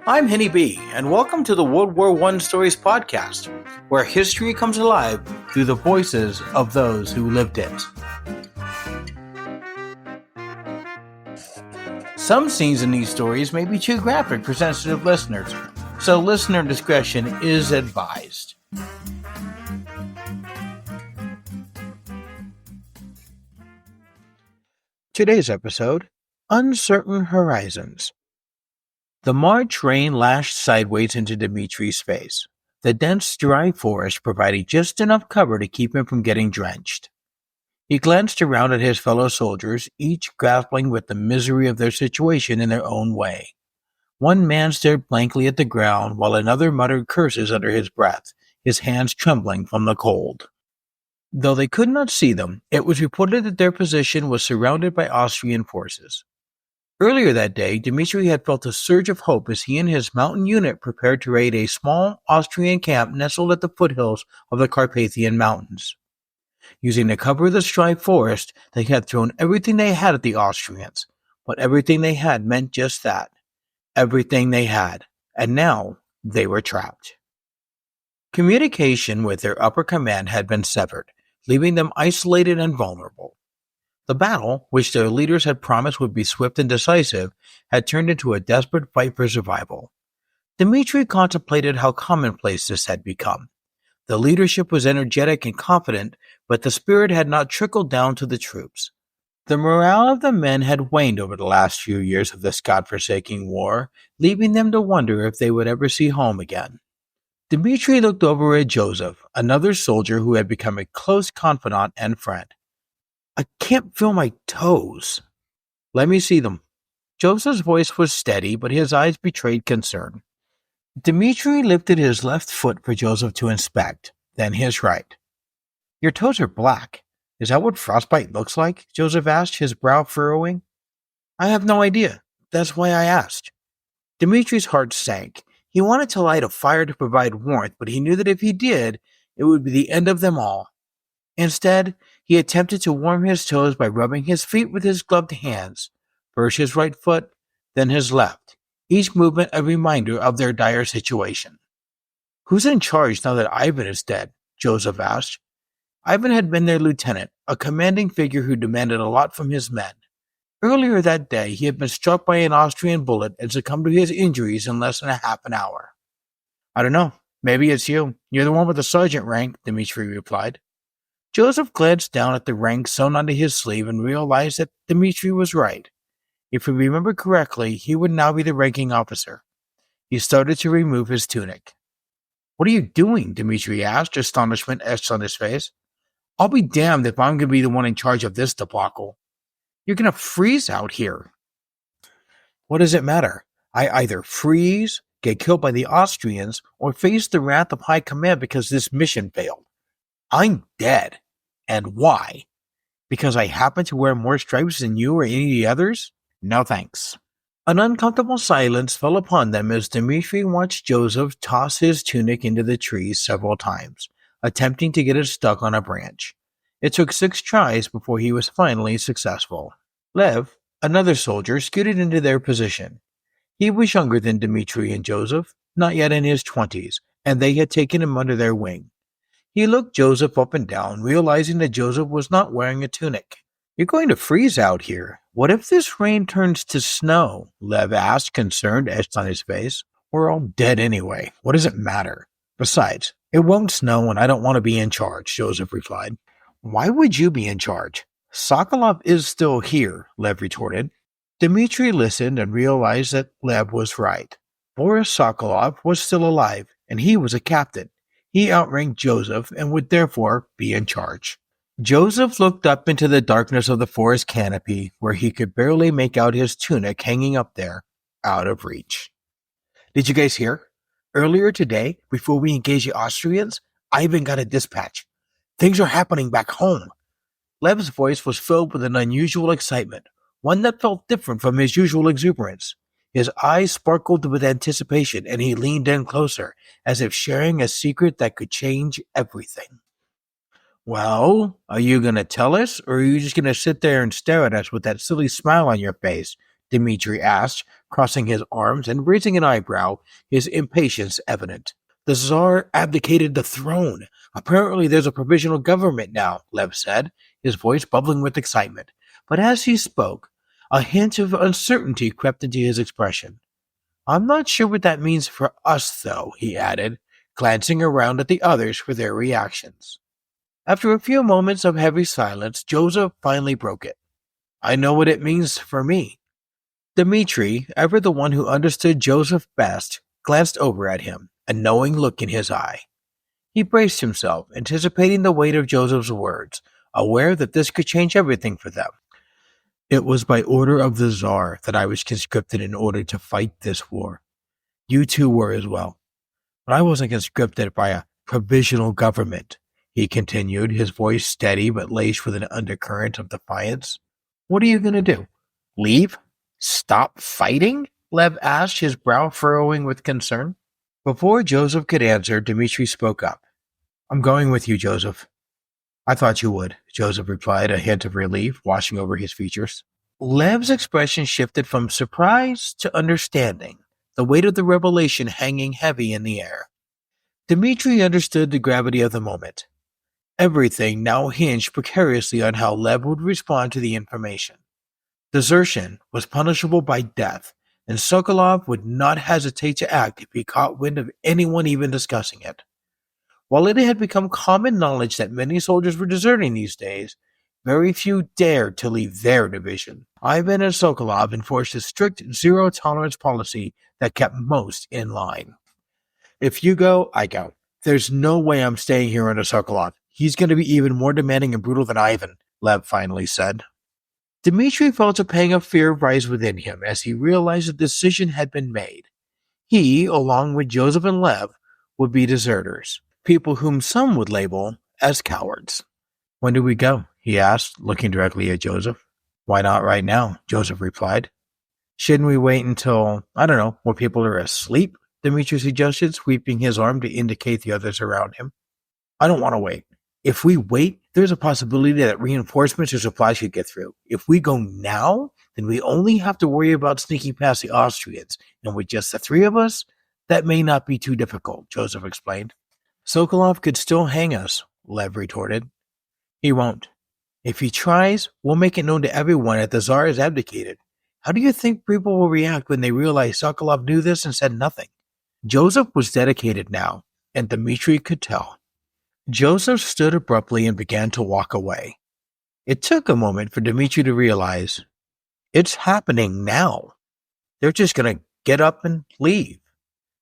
I'm Henny B, and welcome to the World War I Stories podcast, where history comes alive through the voices of those who lived it. Some scenes in these stories may be too graphic for sensitive listeners, so listener discretion is advised. Today's episode, Uncertain Horizons. The March rain lashed sideways into Dimitri's face, the dense, dry forest providing just enough cover to keep him from getting drenched. He glanced around at his fellow soldiers, each grappling with the misery of their situation in their own way. One man stared blankly at the ground, while another muttered curses under his breath, his hands trembling from the cold. Though they could not see them, it was reported that their position was surrounded by Austrian forces. Earlier that day, Dimitri had felt a surge of hope as he and his mountain unit prepared to raid a small Austrian camp nestled at the foothills of the Carpathian Mountains. Using the cover of the dry forest, they had thrown everything they had at the Austrians, but everything they had meant just that. Everything they had, and now they were trapped. Communication with their upper command had been severed, leaving them isolated and vulnerable. The battle, which their leaders had promised would be swift and decisive, had turned into a desperate fight for survival. Dimitri contemplated how commonplace this had become. The leadership was energetic and confident, but the spirit had not trickled down to the troops. The morale of the men had waned over the last few years of this godforsaken war, leaving them to wonder if they would ever see home again. Dimitri looked over at Joseph, another soldier who had become a close confidant and friend. I can't feel my toes. Let me see them. Joseph's voice was steady, but his eyes betrayed concern. Dimitri lifted his left foot for Joseph to inspect, then his right. Your toes are black. Is that what frostbite looks like? Joseph asked, his brow furrowing. I have no idea. That's why I asked. Dimitri's heart sank. He wanted to light a fire to provide warmth, but he knew that if he did, it would be the end of them all. Instead, he attempted to warm his toes by rubbing his feet with his gloved hands, first his right foot, then his left, each movement a reminder of their dire situation. Who's in charge now that Ivan is dead? Joseph asked. Ivan had been their lieutenant, a commanding figure who demanded a lot from his men. Earlier that day, he had been struck by an Austrian bullet and succumbed to his injuries in less than a half an hour. I don't know. Maybe it's you. You're the one with the sergeant rank, Dimitri replied. Joseph glanced down at the rank sewn onto his sleeve and realized that Dimitri was right. If he remembered correctly, he would now be the ranking officer. He started to remove his tunic. What are you doing? Dimitri asked, astonishment etched on his face. I'll be damned if I'm going to be the one in charge of this debacle. You're going to freeze out here. What does it matter? I either freeze, get killed by the Austrians, or face the wrath of high command because this mission failed. I'm dead. And why? Because I happen to wear more stripes than you or any of the others? No thanks. An uncomfortable silence fell upon them as Dimitri watched Joseph toss his tunic into the trees several times, attempting to get it stuck on a branch. It took 6 tries before he was finally successful. Lev, another soldier, scooted into their position. He was younger than Dimitri and Joseph, not yet in his 20s, and they had taken him under their wing. He looked Joseph up and down, realizing that Joseph was not wearing a tunic. You're going to freeze out here. What if this rain turns to snow? Lev asked, concerned etched on his face. We're all dead anyway. What does it matter? Besides, it won't snow and I don't want to be in charge, Joseph replied. Why would you be in charge? Sokolov is still here, Lev retorted. Dimitri listened and realized that Lev was right. Boris Sokolov was still alive, and he was a captain. He outranked Joseph and would therefore be in charge. Joseph looked up into the darkness of the forest canopy, where he could barely make out his tunic hanging up there, out of reach. Did you guys hear? Earlier today, before we engaged the Austrians, Ivan got a dispatch. Things are happening back home. Lev's voice was filled with an unusual excitement, one that felt different from his usual exuberance. His eyes sparkled with anticipation, and he leaned in closer, as if sharing a secret that could change everything. Well, are you going to tell us, or are you just going to sit there and stare at us with that silly smile on your face? Dimitri asked, crossing his arms and raising an eyebrow, his impatience evident. The Tsar abdicated the throne. Apparently there's a provisional government now, Lev said, his voice bubbling with excitement. But as he spoke, a hint of uncertainty crept into his expression. I'm not sure what that means for us, though, he added, glancing around at the others for their reactions. After a few moments of heavy silence, Joseph finally broke it. I know what it means for me. Dimitri, ever the one who understood Joseph best, glanced over at him, a knowing look in his eye. He braced himself, anticipating the weight of Joseph's words, aware that this could change everything for them. It was by order of the Tsar that I was conscripted in order to fight this war. You two were as well. But I wasn't conscripted by a provisional government, he continued, his voice steady but laced with an undercurrent of defiance. What are you going to do? Leave? Stop fighting? Lev asked, his brow furrowing with concern. Before Joseph could answer, Dimitri spoke up. I'm going with you, Joseph. I thought you would, Joseph replied, a hint of relief washing over his features. Lev's expression shifted from surprise to understanding, the weight of the revelation hanging heavy in the air. Dimitri understood the gravity of the moment. Everything now hinged precariously on how Lev would respond to the information. Desertion was punishable by death, and Sokolov would not hesitate to act if he caught wind of anyone even discussing it. While it had become common knowledge that many soldiers were deserting these days, very few dared to leave their division. Ivan and Sokolov enforced a strict zero-tolerance policy that kept most in line. If you go, I go. There's no way I'm staying here under Sokolov. He's going to be even more demanding and brutal than Ivan, Lev finally said. Dimitri felt a pang of fear rise within him as he realized the decision had been made. He, along with Joseph and Lev, would be deserters. People whom some would label as cowards. When do we go? He asked, looking directly at Joseph. Why not right now? Joseph replied. Shouldn't we wait until, where people are asleep? Dimitri suggested, sweeping his arm to indicate the others around him. I don't want to wait. If we wait, there's a possibility that reinforcements or supplies could get through. If we go now, then we only have to worry about sneaking past the Austrians, and with just the three of us, that may not be too difficult, Joseph explained. Sokolov could still hang us, Lev retorted. He won't. If he tries, we'll make it known to everyone that the Tsar has abdicated. How do you think people will react when they realize Sokolov knew this and said nothing? Joseph was dedicated now, and Dimitri could tell. Joseph stood abruptly and began to walk away. It took a moment for Dimitri to realize, it's happening now. They're just going to get up and leave.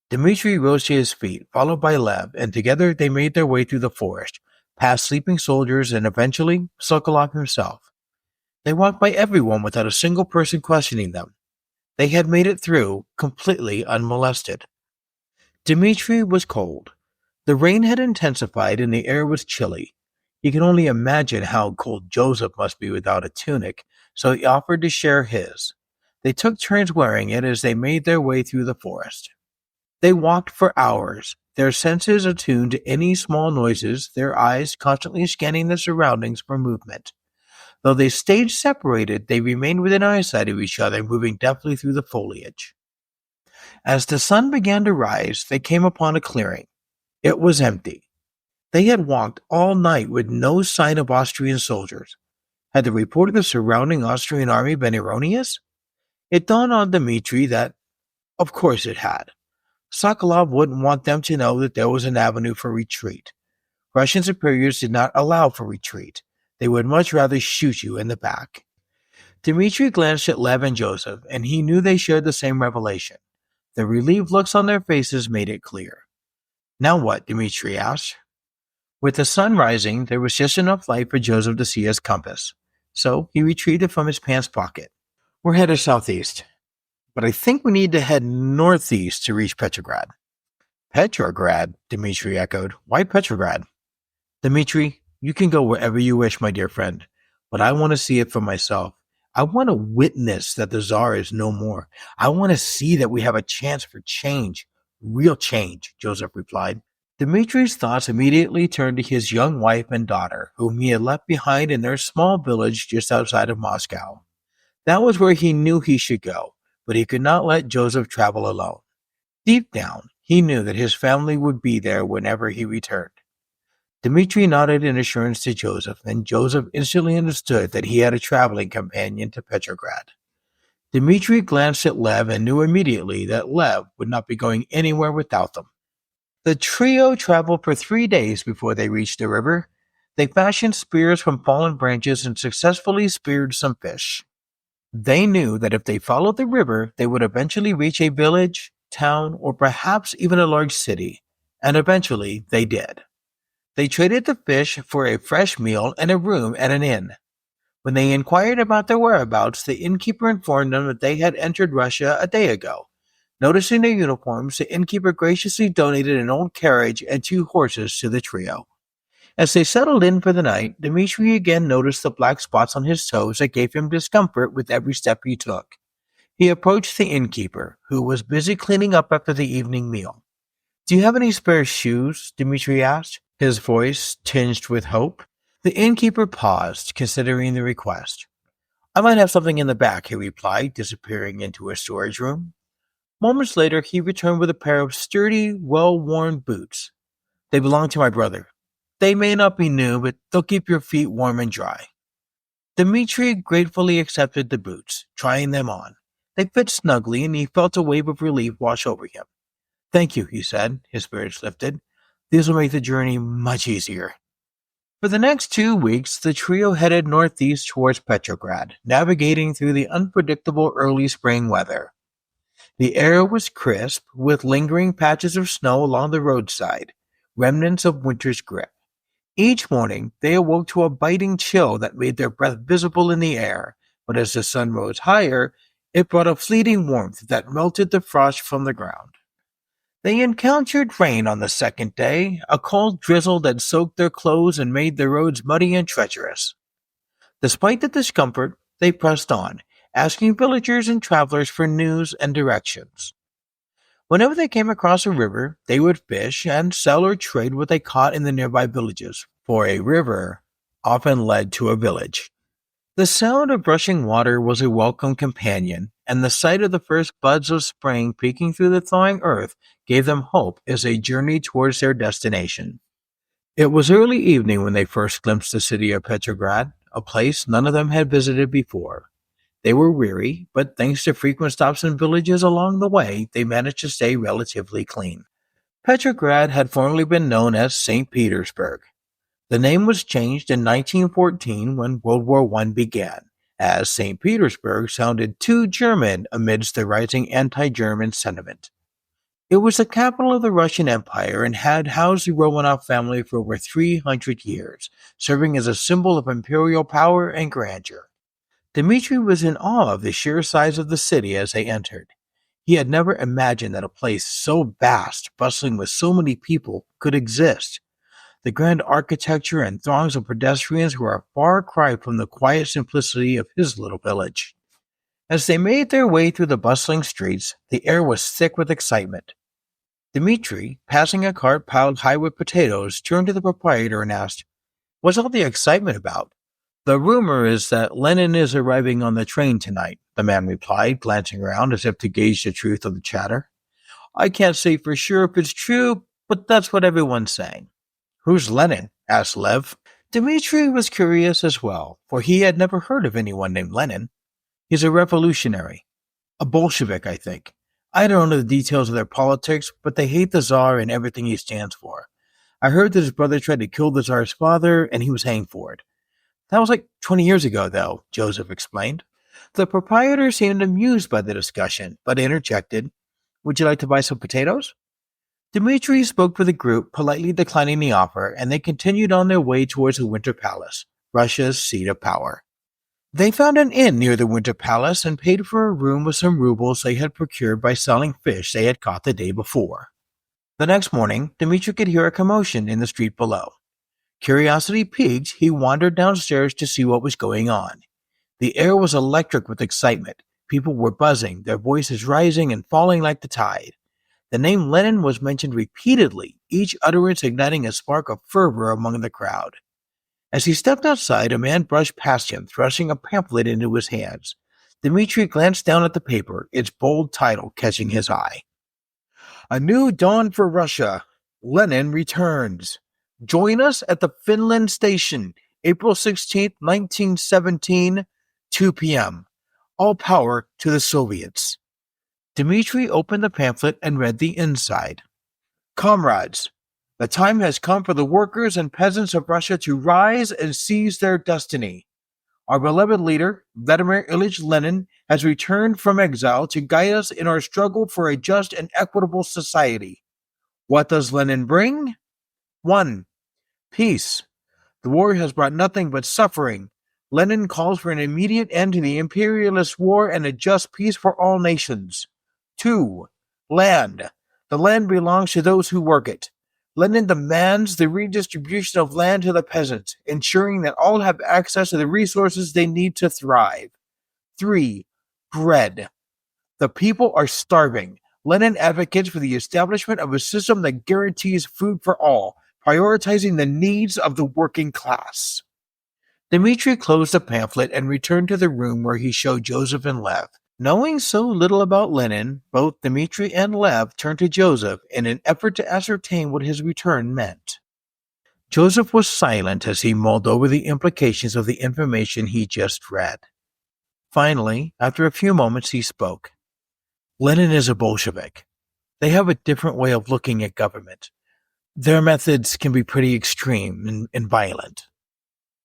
Dimitri rose to his feet, followed by Lev, and together they made their way through the forest, past sleeping soldiers and eventually Sokolov himself. They walked by everyone without a single person questioning them. They had made it through, completely unmolested. Dimitri was cold. The rain had intensified and the air was chilly. He could only imagine how cold Joseph must be without a tunic, so he offered to share his. They took turns wearing it as they made their way through the forest. They walked for hours, their senses attuned to any small noises, their eyes constantly scanning the surroundings for movement. Though they stayed separated, they remained within eyesight of each other, moving deftly through the foliage. As the sun began to rise, they came upon a clearing. It was empty. They had walked all night with no sign of Austrian soldiers. Had the report of the surrounding Austrian army been erroneous? It dawned on Dimitri that, of course it had. Sokolov wouldn't want them to know that there was an avenue for retreat. Russian superiors did not allow for retreat. They would much rather shoot you in the back. Dimitri glanced at Lev and Joseph, and he knew they shared the same revelation. The relieved looks on their faces made it clear. Now what? Dimitri asked. With the sun rising, there was just enough light for Joseph to see his compass, so he retrieved it from his pants pocket. We're headed southeast, but I think we need to head northeast to reach Petrograd. Petrograd? Dimitri echoed. Why Petrograd? Dimitri, you can go wherever you wish, my dear friend, but I want to see it for myself. I want to witness that the Tsar is no more. I want to see that we have a chance for change. Real change, Joseph replied. Dimitri's thoughts immediately turned to his young wife and daughter, whom he had left behind in their small village just outside of Moscow. That was where he knew he should go, but he could not let Joseph travel alone. Deep down, he knew that his family would be there whenever he returned. Dimitri nodded in assurance to Joseph, and Joseph instantly understood that he had a traveling companion to Petrograd. Dimitri glanced at Lev and knew immediately that Lev would not be going anywhere without them. The trio traveled for 3 days before they reached the river. They fashioned spears from fallen branches and successfully speared some fish. They knew that if they followed the river, they would eventually reach a village, town, or perhaps even a large city, and eventually they did. They traded the fish for a fresh meal and a room at an inn. When they inquired about their whereabouts, the innkeeper informed them that they had entered Russia a day ago. Noticing their uniforms, the innkeeper graciously donated an old carriage and 2 horses to the trio. As they settled in for the night, Dimitri again noticed the black spots on his toes that gave him discomfort with every step he took. He approached the innkeeper, who was busy cleaning up after the evening meal. "Do you have any spare shoes?" Dimitri asked, his voice tinged with hope. The innkeeper paused, considering the request. "I might have something in the back," he replied, disappearing into a storage room. Moments later, he returned with a pair of sturdy, well-worn boots. "They belong to my brother. They may not be new, but they'll keep your feet warm and dry." Dmitri gratefully accepted the boots, trying them on. They fit snugly, and he felt a wave of relief wash over him. "Thank you," he said, his spirits lifted. "These will make the journey much easier." For the next 2 weeks, the trio headed northeast towards Petrograd, navigating through the unpredictable early spring weather. The air was crisp, with lingering patches of snow along the roadside, remnants of winter's grip. Each morning, they awoke to a biting chill that made their breath visible in the air, but as the sun rose higher, it brought a fleeting warmth that melted the frost from the ground. They encountered rain on the second day, a cold drizzle that soaked their clothes and made the roads muddy and treacherous. Despite the discomfort, they pressed on, asking villagers and travelers for news and directions. Whenever they came across a river, they would fish and sell or trade what they caught in the nearby villages, for a river often led to a village. The sound of rushing water was a welcome companion, and the sight of the first buds of spring peeking through the thawing earth gave them hope as they journeyed towards their destination. It was early evening when they first glimpsed the city of Petrograd, a place none of them had visited before. They were weary, but thanks to frequent stops in villages along the way, they managed to stay relatively clean. Petrograd had formerly been known as St. Petersburg. The name was changed in 1914 when World War I began, as St. Petersburg sounded too German amidst the rising anti-German sentiment. It was the capital of the Russian Empire and had housed the Romanov family for over 300 years, serving as a symbol of imperial power and grandeur. Dmitri was in awe of the sheer size of the city as they entered. He had never imagined that a place so vast, bustling with so many people, could exist. The grand architecture and throngs of pedestrians were a far cry from the quiet simplicity of his little village. As they made their way through the bustling streets, the air was thick with excitement. Dimitri, passing a cart piled high with potatoes, turned to the proprietor and asked, "What's all the excitement about?" "The rumor is that Lenin is arriving on the train tonight," the man replied, glancing around as if to gauge the truth of the chatter. "I can't say for sure if it's true, but that's what everyone's saying." "Who's Lenin?" asked Lev. Dmitri was curious as well, for he had never heard of anyone named Lenin. "He's a revolutionary. A Bolshevik, I think. I don't know the details of their politics, but they hate the Tsar and everything he stands for. I heard that his brother tried to kill the Tsar's father, and he was hanged for it. That was like 20 years ago, though," Joseph explained. The proprietor seemed amused by the discussion, but interjected, "Would you like to buy some potatoes?" Dimitri spoke for the group, politely declining the offer, and they continued on their way towards the Winter Palace, Russia's seat of power. They found an inn near the Winter Palace and paid for a room with some rubles they had procured by selling fish they had caught the day before. The next morning, Dimitri could hear a commotion in the street below. Curiosity piqued, he wandered downstairs to see what was going on. The air was electric with excitement. People were buzzing, their voices rising and falling like the tide. The name Lenin was mentioned repeatedly, each utterance igniting a spark of fervor among the crowd. As he stepped outside, a man brushed past him, thrusting a pamphlet into his hands. Dimitri glanced down at the paper, its bold title catching his eye. A new dawn for Russia. Lenin returns. Join us at the Finland station, April 16th, 1917, 2 p.m. All power to the Soviets. Dimitri opened the pamphlet and read the inside. Comrades, the time has come for the workers and peasants of Russia to rise and seize their destiny. Our beloved leader, Vladimir Ilyich Lenin, has returned from exile to guide us in our struggle for a just and equitable society. What does Lenin bring? 1. Peace. The war has brought nothing but suffering. Lenin calls for an immediate end to the imperialist war and a just peace for all nations. 2. Land. The land belongs to those who work it. Lenin demands the redistribution of land to the peasants, ensuring that all have access to the resources they need to thrive. 3. Bread. The people are starving. Lenin advocates for the establishment of a system that guarantees food for all, prioritizing the needs of the working class. Dimitri closed the pamphlet and returned to the room where he showed Joseph and Lev. Knowing so little about Lenin, both Dimitri and Lev turned to Joseph in an effort to ascertain what his return meant. Joseph was silent as he mulled over the implications of the information he just read. Finally, after a few moments, he spoke. Lenin is a Bolshevik. They have a different way of looking at government. Their methods can be pretty extreme and violent.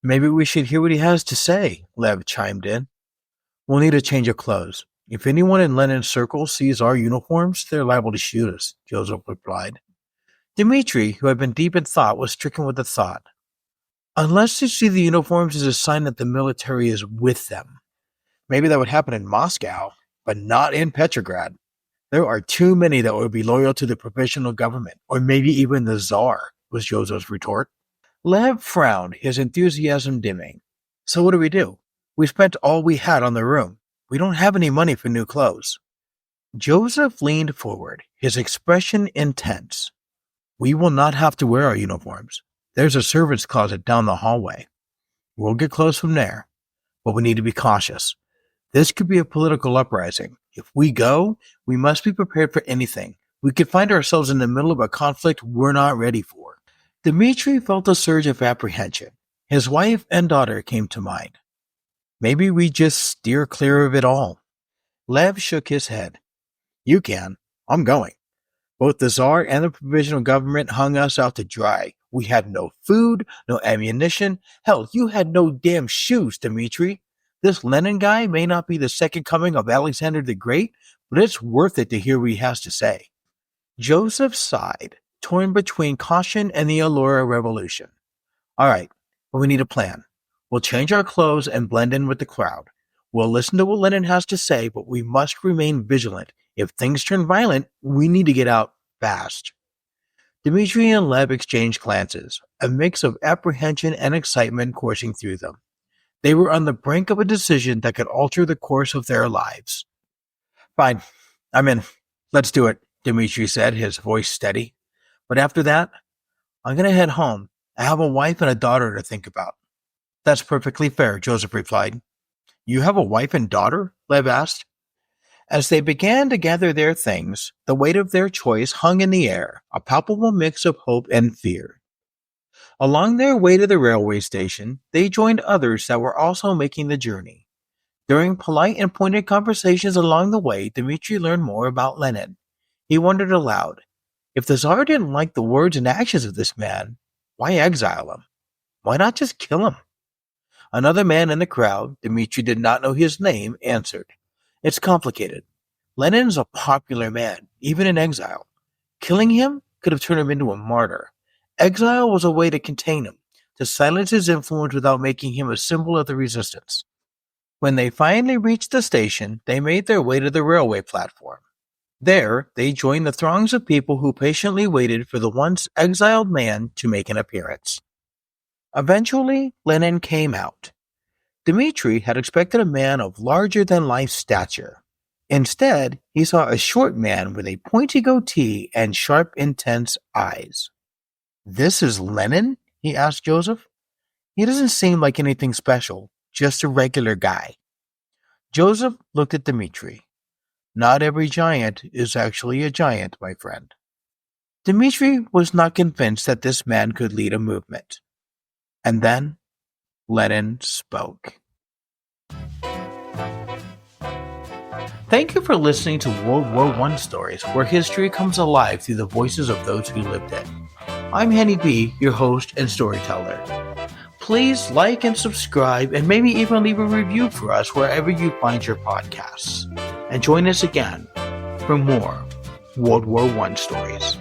Maybe we should hear what he has to say, Lev chimed in. We'll need a change of clothes. If anyone in Lenin's circle sees our uniforms, they're liable to shoot us, Joseph replied. Dimitri, who had been deep in thought, was stricken with the thought. Unless they see the uniforms as a sign that the military is with them. Maybe that would happen in Moscow, but not in Petrograd. There are too many that would be loyal to the provisional government, or maybe even the Tsar, was Joseph's retort. Lev frowned, his enthusiasm dimming. So what do? We spent all we had on the room. We don't have any money for new clothes. Joseph leaned forward, his expression intense. We will not have to wear our uniforms. There's a servant's closet down the hallway. We'll get clothes from there, but we need to be cautious. This could be a political uprising. If we go, we must be prepared for anything. We could find ourselves in the middle of a conflict we're not ready for. Dimitri felt a surge of apprehension. His wife and daughter came to mind. Maybe we just steer clear of it all. Lev shook his head. You can. I'm going. Both the Tsar and the provisional government hung us out to dry. We had no food, no ammunition. Hell, you had no damn shoes, Dimitri. This Lenin guy may not be the second coming of Alexander the Great, but it's worth it to hear what he has to say. Joseph sighed, torn between caution and the allure of revolution. All right, but we need a plan. We'll change our clothes and blend in with the crowd. We'll listen to what Lenin has to say, but we must remain vigilant. If things turn violent, we need to get out fast. Dimitri and Lev exchanged glances, a mix of apprehension and excitement coursing through them. They were on the brink of a decision that could alter the course of their lives. Fine, I'm in. Let's do it, Dimitri said, his voice steady. But after that, I'm going to head home. I have a wife and a daughter to think about. That's perfectly fair, Joseph replied. You have a wife and daughter? Lev asked. As they began to gather their things, the weight of their choice hung in the air, a palpable mix of hope and fear. Along their way to the railway station, they joined others that were also making the journey. During polite and pointed conversations along the way, Dimitri learned more about Lenin. He wondered aloud, if the Tsar didn't like the words and actions of this man, why exile him? Why not just kill him? Another man in the crowd, Dimitri did not know his name, answered. It's complicated. Lenin's a popular man, even in exile. Killing him could have turned him into a martyr. Exile was a way to contain him, to silence his influence without making him a symbol of the resistance. When they finally reached the station, they made their way to the railway platform. There, they joined the throngs of people who patiently waited for the once exiled man to make an appearance. Eventually, Lenin came out. Dimitri had expected a man of larger-than-life stature. Instead, he saw a short man with a pointy goatee and sharp, intense eyes. This is Lenin? He asked Joseph. He doesn't seem like anything special, just a regular guy. Joseph looked at Dimitri. Not every giant is actually a giant, my friend. Dimitri was not convinced that this man could lead a movement. And then Lenin spoke. Thank you for listening to World War I Stories, where history comes alive through the voices of those who lived it. I'm Henny B, your host and storyteller. Please like and subscribe, and maybe even leave a review for us wherever you find your podcasts. And join us again for more World War I stories.